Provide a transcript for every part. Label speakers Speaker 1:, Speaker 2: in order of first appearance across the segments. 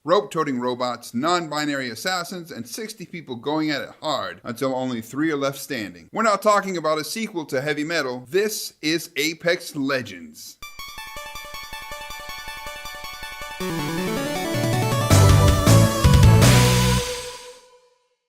Speaker 1: rope-toting robots, non-binary assassins, and 60 people going at it hard until only 3 are left standing. We're not talking about a sequel to Heavy Metal. This is Apex Legends.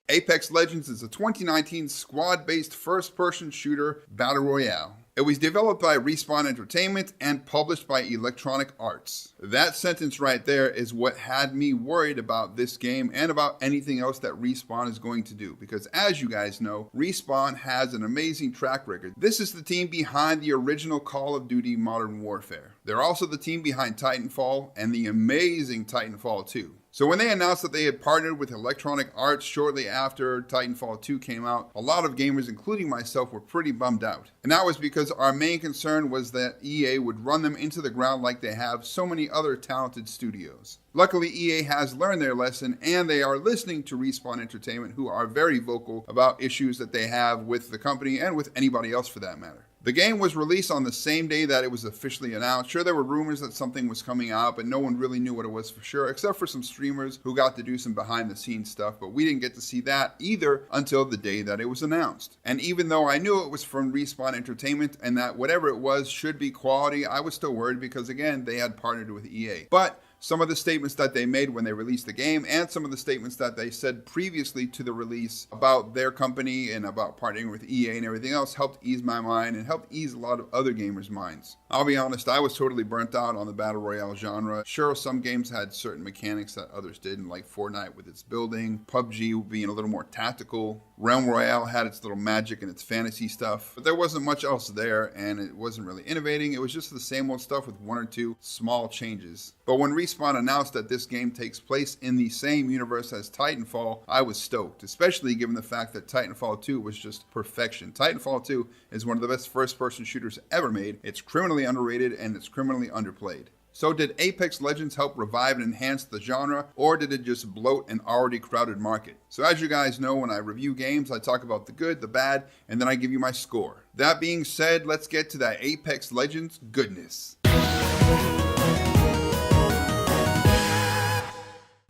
Speaker 1: Apex Legends is a 2019 squad-based first-person shooter battle royale. It was developed by Respawn Entertainment and published by Electronic Arts. That sentence right there is what had me worried about this game and about anything else that Respawn is going to do. Because as you guys know, Respawn has an amazing track record. This is the team behind the original Call of Duty Modern Warfare. They're also the team behind Titanfall and the amazing Titanfall 2. So when they announced that they had partnered with Electronic Arts shortly after Titanfall 2 came out, a lot of gamers, including myself, were pretty bummed out. And that was because our main concern was that EA would run them into the ground like they have so many other talented studios. Luckily, EA has learned their lesson, and they are listening to Respawn Entertainment, who are very vocal about issues that they have with the company and with anybody else for that matter. The game was released on the same day that it was officially announced. Sure, there were rumors that something was coming out, but no one really knew what it was for sure, except for some streamers who got to do some behind-the-scenes stuff, but we didn't get to see that either until the day that it was announced. And even though I knew it was from Respawn Entertainment and that whatever it was should be quality, I was still worried because, again, they had partnered with EA. But some of the statements that they made when they released the game and some of the statements that they said previously to the release about their company and about partnering with EA and everything else helped ease my mind and helped ease a lot of other gamers' minds. I'll be honest, I was totally burnt out on the Battle Royale genre. Sure, some games had certain mechanics that others didn't, like Fortnite with its building, PUBG being a little more tactical, Realm Royale had its little magic and its fantasy stuff, but there wasn't much else there and it wasn't really innovating. It was just the same old stuff with 1 or 2 small changes. But when Respawn announced that this game takes place in the same universe as Titanfall, I was stoked, especially given the fact that Titanfall 2 was just perfection. Titanfall 2 is one of the best first-person shooters ever made. It's criminally underrated and it's criminally underplayed. So did Apex Legends help revive and enhance the genre, or did it just bloat an already crowded market? So as you guys know, when I review games, I talk about the good, the bad, and then I give you my score. That being said, let's get to that Apex Legends goodness.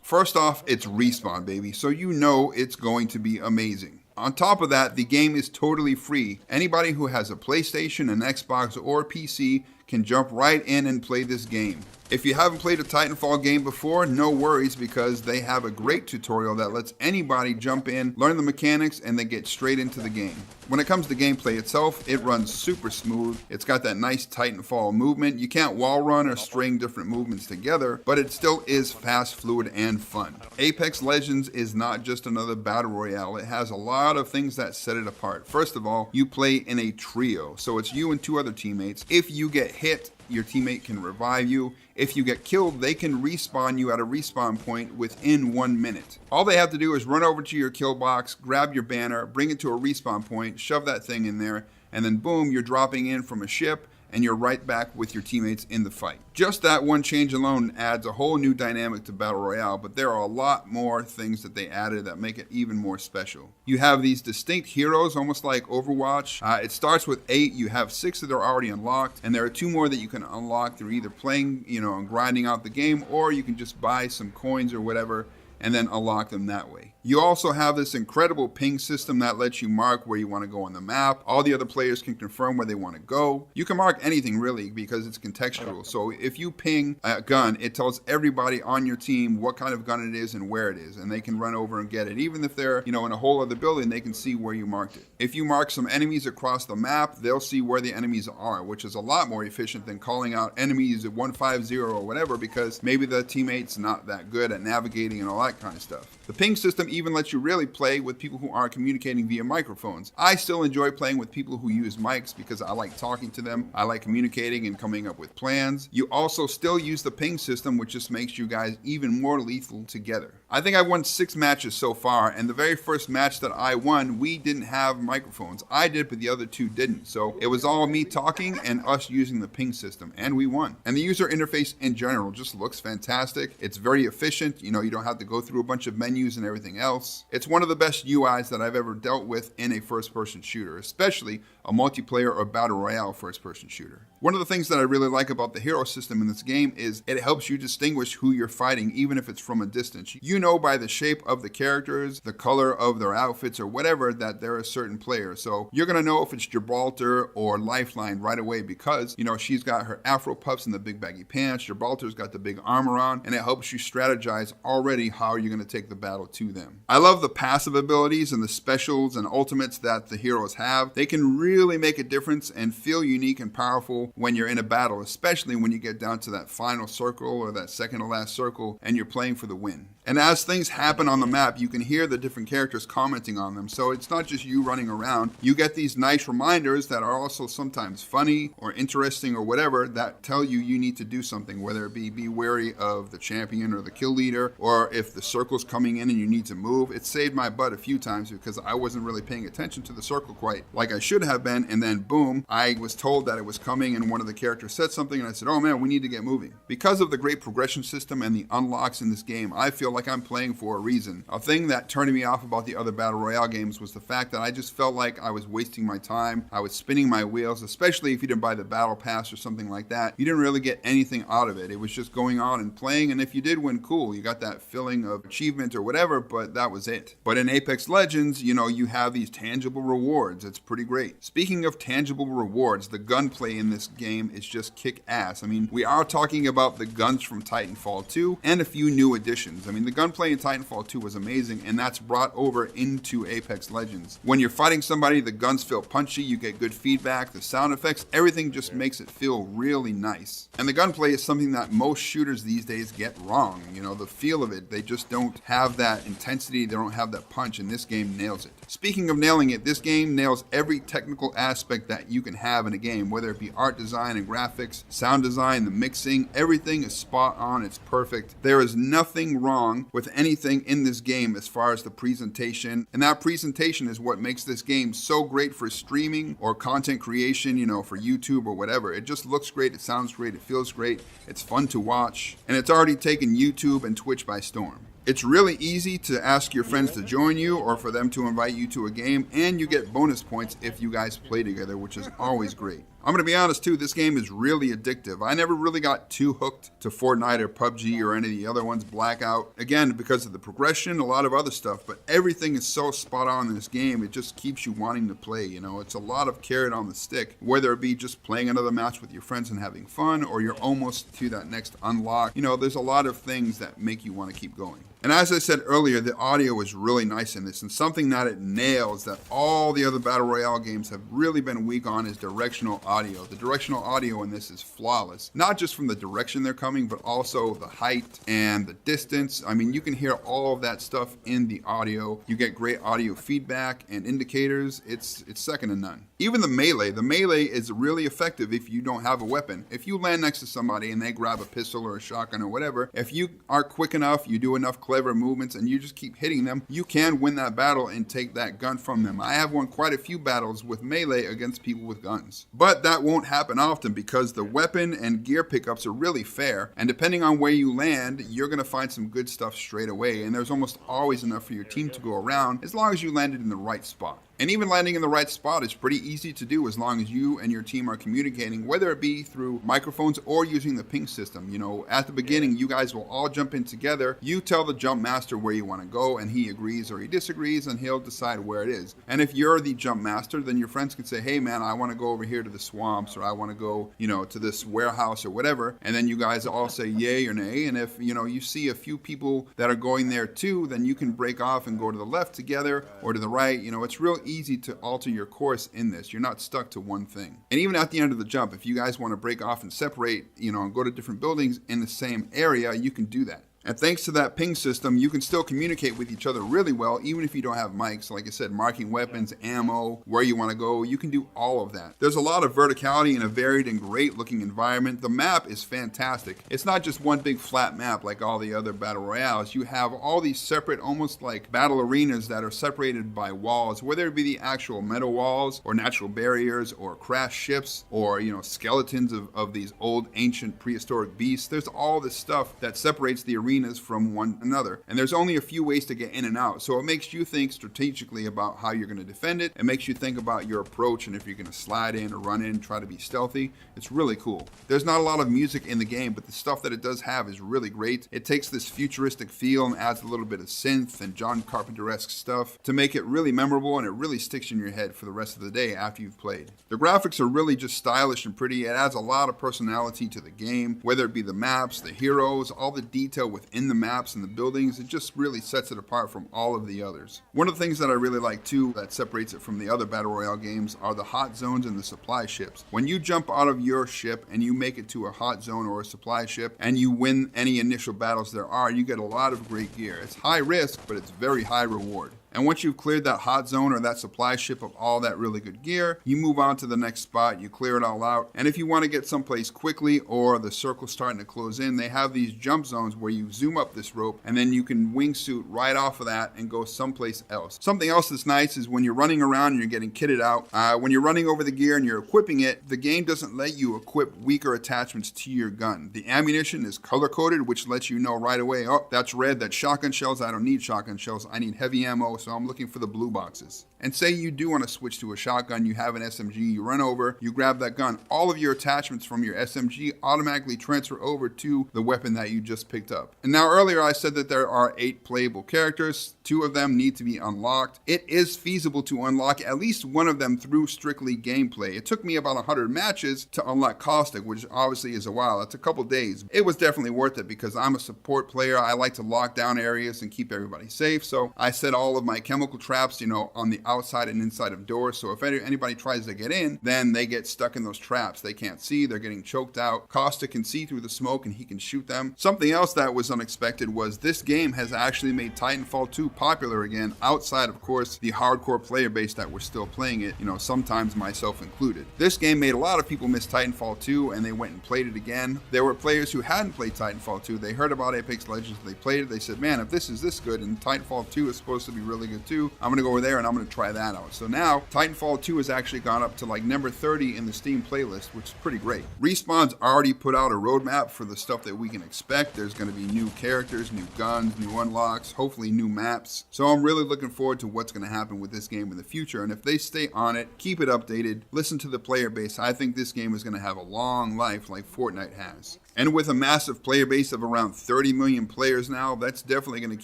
Speaker 1: First off, it's Respawn, baby, so you know it's going to be amazing. On top of that, the game is totally free. Anybody who has a PlayStation, an Xbox, or PC can jump right in and play this game. If you haven't played a Titanfall game before, no worries, because they have a great tutorial that lets anybody jump in, learn the mechanics, and then get straight into the game. When it comes to gameplay itself, it runs super smooth. It's got that nice Titanfall movement. You can't wall run or string different movements together, but it still is fast, fluid, and fun. Apex Legends is not just another battle royale. It has a lot of things that set it apart. First of all, you play in a trio, so it's you and 2 other teammates. If you get hit, your teammate can revive you. If you get killed, they can respawn you at a respawn point within 1 minute. All they have to do is run over to your kill box, grab your banner, bring it to a respawn point, shove that thing in there, and then boom, you're dropping in from a ship and you're right back with your teammates in the fight. Just that one change alone adds a whole new dynamic to Battle Royale, but there are a lot more things that they added that make it even more special. You have these distinct heroes, almost like Overwatch. It starts with 8, you have 6 that are already unlocked, and there are 2 more that you can unlock through either playing, and grinding out the game, or you can just buy some coins or whatever and then unlock them that way. You also have this incredible ping system that lets you mark where you want to go on the map. All the other players can confirm where they want to go. You can mark anything really because it's contextual. So if you ping a gun, it tells everybody on your team what kind of gun it is and where it is, and they can run over and get it. Even if they're, in a whole other building, they can see where you marked it. If you mark some enemies across the map, they'll see where the enemies are, which is a lot more efficient than calling out enemies at 150 or whatever, because maybe the teammate's not that good at navigating and all that kind of stuff. The ping system even lets you really play with people who aren't communicating via microphones. I still enjoy playing with people who use mics because I like talking to them. I like communicating and coming up with plans. You also still use the ping system, which just makes you guys even more lethal together. I think I've won 6 matches so far, and the very first match that I won, we didn't have microphones. I did, but the other 2 didn't. So it was all me talking and us using the ping system, and we won. And the user interface in general just looks fantastic. It's very efficient. You don't have to go through a bunch of menus and everything else. It's one of the best UIs that I've ever dealt with in a first-person shooter, especially a multiplayer or battle royale first-person shooter. One of the things that I really like about the hero system in this game is it helps you distinguish who you're fighting, even if it's from a distance. You know by the shape of the characters, the color of their outfits, or whatever, that they're a certain player. So you're going to know if it's Gibraltar or Lifeline right away because, she's got her afro puffs and the big baggy pants. Gibraltar's got the big armor on, and it helps you strategize already how you're going to take the battle to them. I love the passive abilities and the specials and ultimates that the heroes have. They can really make a difference and feel unique and powerful when you're in a battle, especially when you get down to that final circle or that second to last circle and you're playing for the win. And as things happen on the map, you can hear the different characters commenting on them. So it's not just you running around. You get these nice reminders that are also sometimes funny or interesting or whatever that tell you need to do something, whether it be wary of the champion or the kill leader, or if the circle's coming in and you need to move. It saved my butt a few times because I wasn't really paying attention to the circle quite like I should have been. And then boom, I was told that it was coming and one of the characters said something and I said, oh man, we need to get moving. Because of the great progression system and the unlocks in this game, I feel like I'm playing for a reason. A thing that turned me off about the other Battle Royale games was the fact that I just felt like I was wasting my time. I was spinning my wheels, especially if you didn't buy the Battle Pass or something like that. You didn't really get anything out of it. It was just going on and playing, and if you did win, cool. You got that feeling of achievement or whatever, but that was it. But in Apex Legends, you have these tangible rewards. It's pretty great. Speaking of tangible rewards, the gunplay in this game is just kick ass. I mean, we are talking about the guns from Titanfall 2 and a few new additions. I mean, the gunplay in Titanfall 2 was amazing, and that's brought over into Apex Legends. When you're fighting somebody, the guns feel punchy, you get good feedback, the sound effects, everything just makes it feel really nice. And the gunplay is something that most shooters these days get wrong. The feel of it, they just don't have that intensity, they don't have that punch, and this game nails it. Speaking of nailing it, this game nails every technical aspect that you can have in a game, whether it be art design and graphics, sound design, the mixing, everything is spot on, it's perfect. There is nothing wrong with anything in this game as far as the presentation, and that presentation is what makes this game so great for streaming or content creation, for YouTube or whatever. It just looks great, it sounds great, it feels great, it's fun to watch, and it's already taken YouTube and Twitch by storm. It's really easy to ask your friends to join you or for them to invite you to a game, and you get bonus points if you guys play together, which is always great. I'm going to be honest too, this game is really addictive. I never really got too hooked to Fortnite or PUBG or any of the other ones, Blackout. Again, because of the progression, a lot of other stuff, but everything is so spot on in this game, it just keeps you wanting to play, It's a lot of carrot on the stick, whether it be just playing another match with your friends and having fun, or you're almost to that next unlock. There's a lot of things that make you want to keep going. And as I said earlier, the audio is really nice in this, and something that it nails that all the other Battle Royale games have really been weak on is directional audio. The directional audio in this is flawless, not just from the direction they're coming, but also the height and the distance. I mean, you can hear all of that stuff in the audio. You get great audio feedback and indicators. It's second to none. Even the melee is really effective if you don't have a weapon. If you land next to somebody and they grab a pistol or a shotgun or whatever, if you are quick enough, you do enough clever movements, and you just keep hitting them, you can win that battle and take that gun from them. I have won quite a few battles with melee against people with guns. But that won't happen often because the weapon and gear pickups are really fair, and depending on where you land, you're going to find some good stuff straight away, and there's almost always enough for your team to go around as long as you landed in the right spot. And even landing in the right spot is pretty easy to do as long as you and your team are communicating, whether it be through microphones or using the ping system. At the beginning, you guys will all jump in together. You tell the jump master where you want to go, and he agrees or he disagrees, and he'll decide where it is. And if you're the jump master, then your friends can say, hey man, I want to go over here to the swamps, or I want to go, to this warehouse or whatever. And then you guys all say yay or nay. And if, you see a few people that are going there too, then you can break off and go to the left together or to the right. It's real easy to alter your course in this. You're not stuck to one thing. And even at the end of the jump, if you guys want to break off and separate, and go to different buildings in the same area, you can do that. And thanks to that ping system, you can still communicate with each other really well, even if you don't have mics. Like I said, marking weapons, ammo, where you want to go, you can do all of that. There's a lot of verticality in a varied and great looking environment. The map is fantastic. It's not just one big flat map like all the other Battle Royales. You have all these separate, almost like battle arenas that are separated by walls, whether it be the actual metal walls or natural barriers or crashed ships or, skeletons of these old ancient prehistoric beasts. There's all this stuff that separates the arenas from one another. And there's only a few ways to get in and out. So it makes you think strategically about how you're going to defend it. It makes you think about your approach and if you're going to slide in or run in, try to be stealthy. It's really cool. There's not a lot of music in the game, but the stuff that it does have is really great. It takes this futuristic feel and adds a little bit of synth and John Carpenter-esque stuff to make it really memorable, and it really sticks in your head for the rest of the day after you've played. The graphics are really just stylish and pretty. It adds a lot of personality to the game, whether it be the maps, the heroes, all the detail within the maps and the buildings. It just really sets it apart from all of the others. One of the things that I really like too that separates it from the other Battle Royale games are the hot zones and the supply ships. When you jump out of your ship and you make it to a hot zone or a supply ship and you win any initial battles there are, you get a lot of great gear. It's high risk, but it's very high reward. And once you've cleared that hot zone or that supply ship of all that really good gear, you move on to the next spot, you clear it all out. And if you want to get someplace quickly or the circle's starting to close in, they have these jump zones where you zoom up this rope and then you can wingsuit right off of that and go someplace else. Something else that's nice is when you're running around and you're getting kitted out, when you're running over the gear and you're equipping it, the game doesn't let you equip weaker attachments to your gun. The ammunition is color-coded, which lets you know right away, oh, that's red, that's shotgun shells, I don't need shotgun shells, I need heavy ammo, so I'm looking for the blue boxes. And say you do want to switch to a shotgun, you have an SMG, you run over, you grab that gun, all of your attachments from your SMG automatically transfer over to the weapon that you just picked up. And now earlier I said that there are 8 playable characters, 2 of them need to be unlocked. It is feasible to unlock at least one of them through strictly gameplay. It took me about 100 matches to unlock Caustic, which obviously is a while. It's a couple days. It was definitely worth it because I'm a support player. I like to lock down areas and keep everybody safe. So I set all of my chemical traps, on the outside and inside of doors. So if anybody tries to get in, then they get stuck in those traps. They can't see, they're getting choked out. Caustic can see through the smoke and he can shoot them. Something else that was unexpected was this game has actually made Titanfall 2 popular again, outside of course the hardcore player base that were still playing it, sometimes myself included. This game made a lot of people miss Titanfall 2 and they went and played it again. There were players who hadn't played Titanfall 2. They heard about Apex Legends, they played it, they said, man, if this is this good and Titanfall 2 is supposed to be really good too, I'm going to go over there and I'm going to try that out. So now Titanfall 2 has actually gone up to like number 30 in the Steam playlist, which is pretty great. Respawn's already put out a roadmap for the stuff that we can expect. There's going to be new characters, new guns, new unlocks, hopefully new maps. So I'm really looking forward to what's going to happen with this game in the future. And if they stay on it, keep it updated, listen to the player base, I think this game is going to have a long life like Fortnite has. And with a massive player base of around 30 million players now, that's definitely going to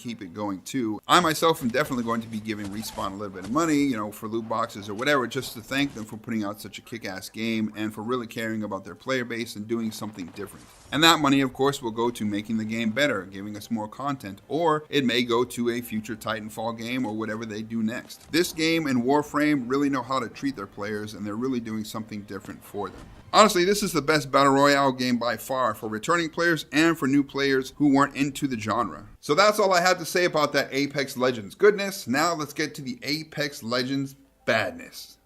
Speaker 1: keep it going too. I myself am definitely going to be giving Respawn a little bit of money, for loot boxes or whatever, just to thank them for putting out such a kick-ass game and for really caring about their player base and doing something different. And that money, of course, will go to making the game better, giving us more content, or it may go to a future Titanfall game or whatever they do next. This game and Warframe really know how to treat their players, and they're really doing something different for them. Honestly, this is the best Battle Royale game by far for returning players and for new players who weren't into the genre. So that's all I had to say about that Apex Legends goodness. Now let's get to the Apex Legends badness.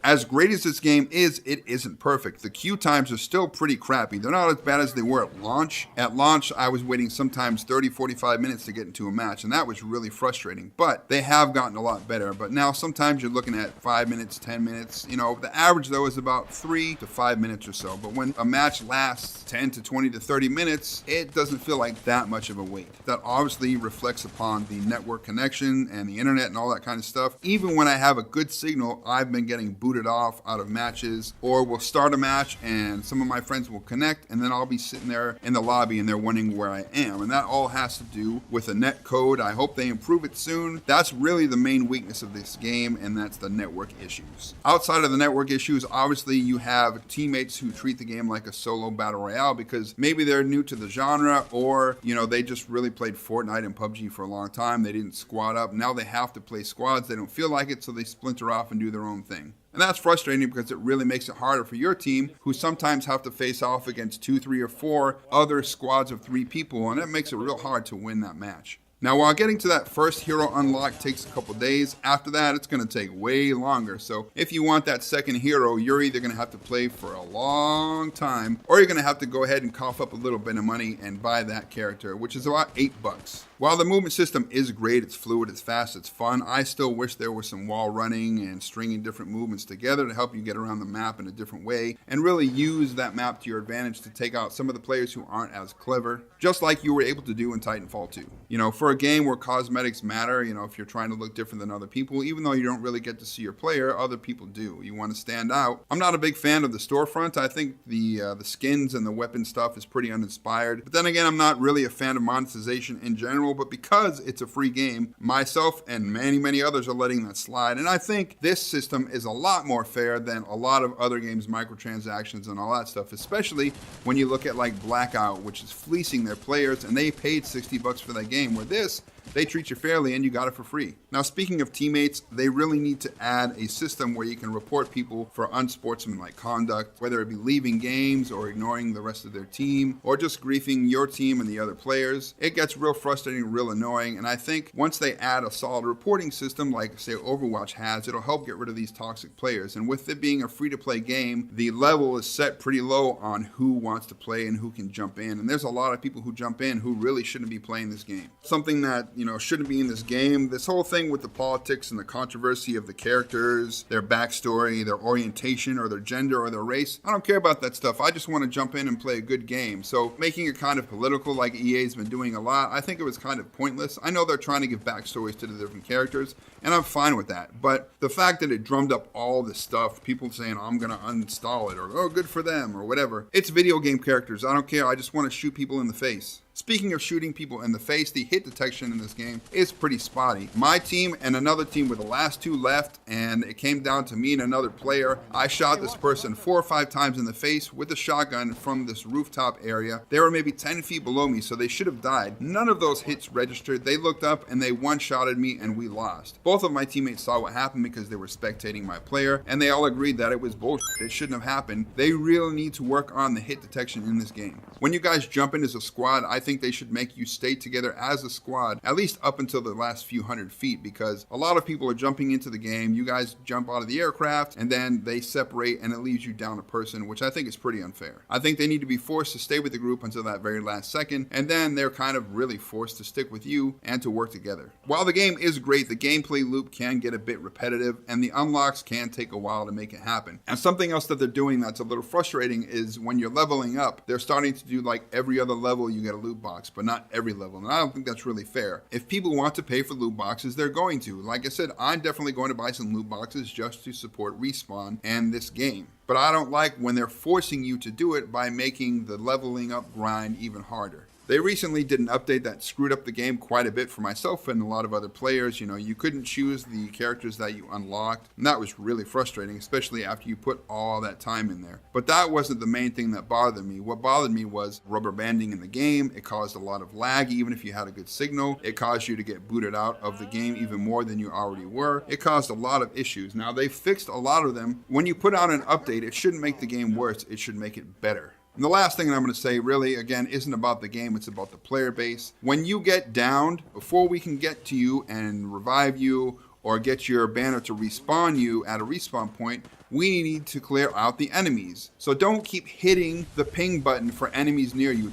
Speaker 1: As great as this game is, it isn't perfect. The queue times are still pretty crappy. They're not as bad as they were at launch. At launch, I was waiting sometimes 30, 45 minutes to get into a match, and that was really frustrating. But they have gotten a lot better. But now sometimes you're looking at 5 minutes, 10 minutes. The average, though, is about 3 to 5 minutes or so. But when a match lasts 10 to 20 to 30 minutes, it doesn't feel like that much of a wait. That obviously reflects upon the network connection and the internet and all that kind of stuff. Even when I have a good signal, I've been getting booted off out of matches, or we'll start a match and some of my friends will connect and then I'll be sitting there in the lobby and they're wondering where I am. And that all has to do with a net code. I hope they improve it soon. That's really the main weakness of this game, and that's the network issues. Outside of the network issues, obviously you have teammates who treat the game like a solo battle royale because maybe they're new to the genre, or they just really played Fortnite and PUBG for a long time. They didn't squad up. Now they have to play squads. They don't feel like it, so they splinter off and do their own thing. And And that's frustrating because it really makes it harder for your team, who sometimes have to face off against 2, 3, or 4 other squads of 3 people, and that makes it real hard to win that match. Now, while getting to that first hero unlock takes a couple days, after that it's going to take way longer. So if you want that second hero, you're either going to have to play for a long time, or you're going to have to go ahead and cough up a little bit of money and buy that character, which is about $8. While the movement system is great, it's fluid, it's fast, it's fun, I still wish there was some wall running and stringing different movements together to help you get around the map in a different way and really use that map to your advantage to take out some of the players who aren't as clever, just like you were able to do in Titanfall 2. You know, for a game where cosmetics matter, you know, if you're trying to look different than other people, even though you don't really get to see your player, other people do. You want to stand out. I'm not a big fan of the storefront. I think the skins and the weapon stuff is pretty uninspired. But then again, I'm not really a fan of monetization in general, but because it's a free game, myself and many others are letting that slide. And I think this system is a lot more fair than a lot of other games, microtransactions and all that stuff, especially when you look at like Blackout, which is fleecing their players, and they paid $60 for that game, where this, they treat you fairly and you got it for free. Now, speaking of teammates, they really need to add a system where you can report people for unsportsmanlike conduct, whether it be leaving games or ignoring the rest of their team or just griefing your team and the other players. It gets real frustrating, real annoying, and I think once they add a solid reporting system like, say, Overwatch has, it'll help get rid of these toxic players. And with it being a free-to-play game, the level is set pretty low on who wants to play and who can jump in. And there's a lot of people who jump in who really shouldn't be playing this game. Something that, you know, shouldn't be in this game. This whole thing with the politics and the controversy of the characters, their backstory, their orientation, or their gender, or their race. I don't care about that stuff. I just want to jump in and play a good game. So making it kind of political like EA's been doing a lot, I think it was kind of pointless. I know they're trying to give backstories to the different characters, and I'm fine with that. But the fact that it drummed up all this stuff, people saying, I'm going to uninstall it, or, oh, good for them, or whatever. It's video game characters. I don't care. I just want to shoot people in the face. Speaking of shooting people in the face, the hit detection in this game is pretty spotty. My team and another team were the last 2 left, and it came down to me and another player. I shot this person 4 or 5 times in the face with a shotgun from this rooftop area. They were maybe 10 feet below me, so they should have died. None of those hits registered. They looked up and they one-shotted me, and we lost. Both of my teammates saw what happened because they were spectating my player, and they all agreed that it was bullshit. It shouldn't have happened. They really need to work on the hit detection in this game. When you guys jump in as a squad, I think they should make you stay together as a squad, at least up until the last few hundred feet, because a lot of people are jumping into the game. You guys jump out of the aircraft, and then they separate, and it leaves you down a person, which I think is pretty unfair. I think they need to be forced to stay with the group until that very last second, and then they're kind of really forced to stick with you and to work together. While the game is great, the gameplay loop can get a bit repetitive, and the unlocks can take a while to make it happen. And something else that they're doing that's a little frustrating is when you're leveling up, they're starting to do like every other level you get a loot box, but not every level. And I don't think that's really fair. If people want to pay for loot boxes, they're going to. Like I said, I'm definitely going to buy some loot boxes just to support Respawn and this game. But I don't like when they're forcing you to do it by making the leveling up grind even harder. They recently did an update that screwed up the game quite a bit for myself and a lot of other players. You know, you couldn't choose the characters that you unlocked, and that was really frustrating, especially after you put all that time in there. But that wasn't the main thing that bothered me. What bothered me was rubber banding in the game. It caused a lot of lag, even if you had a good signal. It caused you to get booted out of the game even more than you already were. It caused a lot of issues. Now, they fixed a lot of them. When you put out an update, it shouldn't make the game worse. It should make it better. And the last thing that I'm going to say really, again, isn't about the game. It's about the player base. When you get downed, before we can get to you and revive you or get your banner to respawn you at a respawn point, we need to clear out the enemies. So don't keep hitting the ping button for enemies near you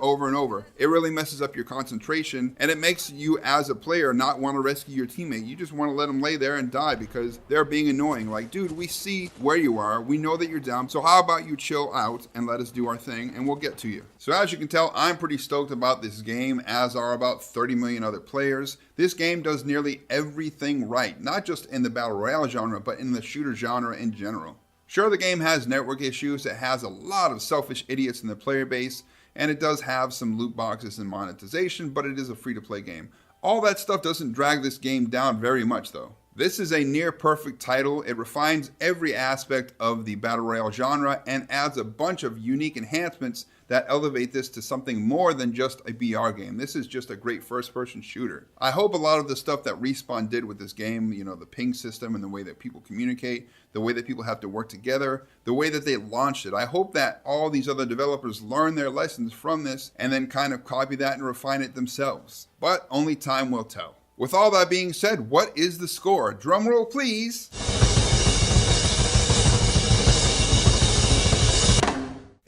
Speaker 1: over and over. It really messes up your concentration, and it makes you as a player not want to rescue your teammate. You just want to let them lay there and die because they're being annoying. Like, dude, we see where you are. We know that you're down. So how about you chill out and let us do our thing, and we'll get to you. So as you can tell, I'm pretty stoked about this game, as are about 30 million other players. This game does nearly everything right, not just in the Battle Royale genre, but in the shooter genre in general. Sure, the game has network issues. It has a lot of selfish idiots in the player base, and it does have some loot boxes and monetization, but it is a free-to-play game. All that stuff doesn't drag this game down very much, though. This is a near perfect title. It refines every aspect of the Battle Royale genre and adds a bunch of unique enhancements that elevate this to something more than just a BR game. This is just a great first-person shooter. I hope a lot of the stuff that Respawn did with this game, you know, the ping system and the way that people communicate, the way that people have to work together, the way that they launched it, I hope that all these other developers learn their lessons from this and then kind of copy that and refine it themselves. But only time will tell. With all that being said, what is the score? Drum roll, please.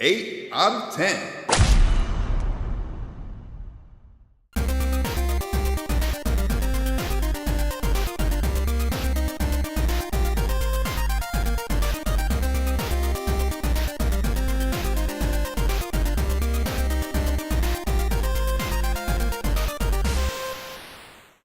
Speaker 1: 8 out of 10.